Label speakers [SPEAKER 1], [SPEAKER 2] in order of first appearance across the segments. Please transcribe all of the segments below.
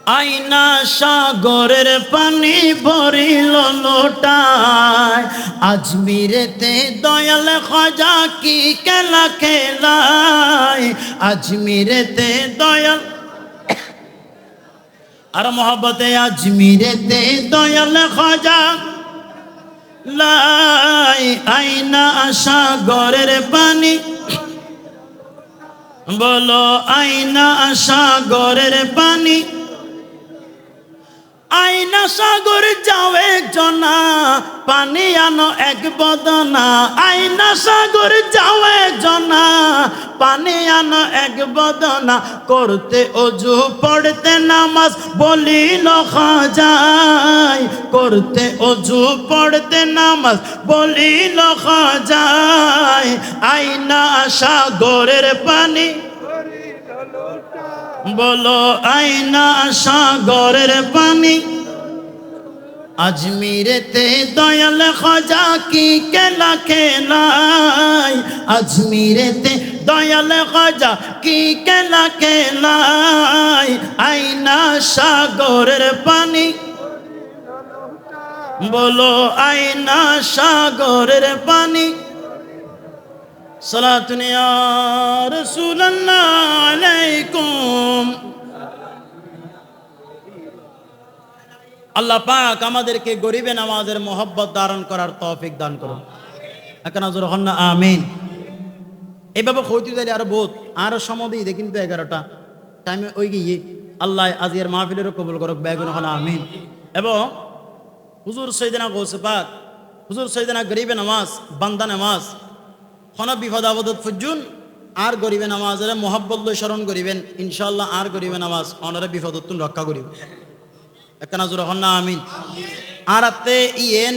[SPEAKER 1] আইনা সাগরের পানি ভরিল লোটায়, আজমিরেতে দয়াল খাজা কি খেলা খেলায়, আজমিরেতে দয়াল আর মোহব্বতে আজমিরেতে দয়াল খাজা লাই। আইনা সাগরের পানি বলো, আইনা সাগরের পানি, আইনা সাগর যাও একজনা, পানি আনো এক বদনা। আইনা সাগর যাও একজনা, পানি আনো এক বদনা। করতে অজু পড়তে নামাজ বলিল খাজাই, করতে অজু পড়তে নামাজ বলিল খাজাই। আইনা সাগরের পানি বলো, আইনা সাগরের পানি, আজমিরেতে দয়াল খাজা কি খেলা খেলায়, আজমিরেতে দয়াল খাজা কি খেলা খেলায়। আইনা সাগরের পানি বলো, আইনা সাগরের পানি। সালাতুন ইয়া রাসূলুল্লাহ আলাইকুম। আল্লাহ পাক আমাদেরকে গরিবে নামাজের মোহব্বত ধারণ করার তৌফিক দান করুন। এখন জোরে হন না আমিন। এইভাবে হইতে যাইলে আরো বহুত আরো সময় দিই, কিন্তু 11টা টাইমে ওই গিয়ে আল্লাহ আজিয়ার মাহফিলেরও কবুল করুক, বেগুন হন আমিন। এবং হুজুর সৈয়দনা গৌসে পাক, হুজুর সৈয়দনা গরিবে নামাজ বান্দা নামাজ হন বিপদ আপদত ফুজুন, আর গরিবে নামাজের মোহাব্বত লই স্মরণ করিবেন ইনশাআল্লাহ। আর গরিবে নামাজ অনারে বিপদতুন রক্ষা করিব। একটা নজর হন না আমিন। আর আত্মে ইয়েন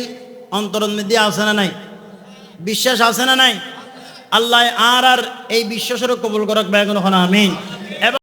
[SPEAKER 1] অন্তরন মধ্যে আছে না নাই? বিশ্বাস আছে না নাই? আল্লাহ আর এই বিশ্বাসেরও কবুল করক, বেগুন হন আমিন।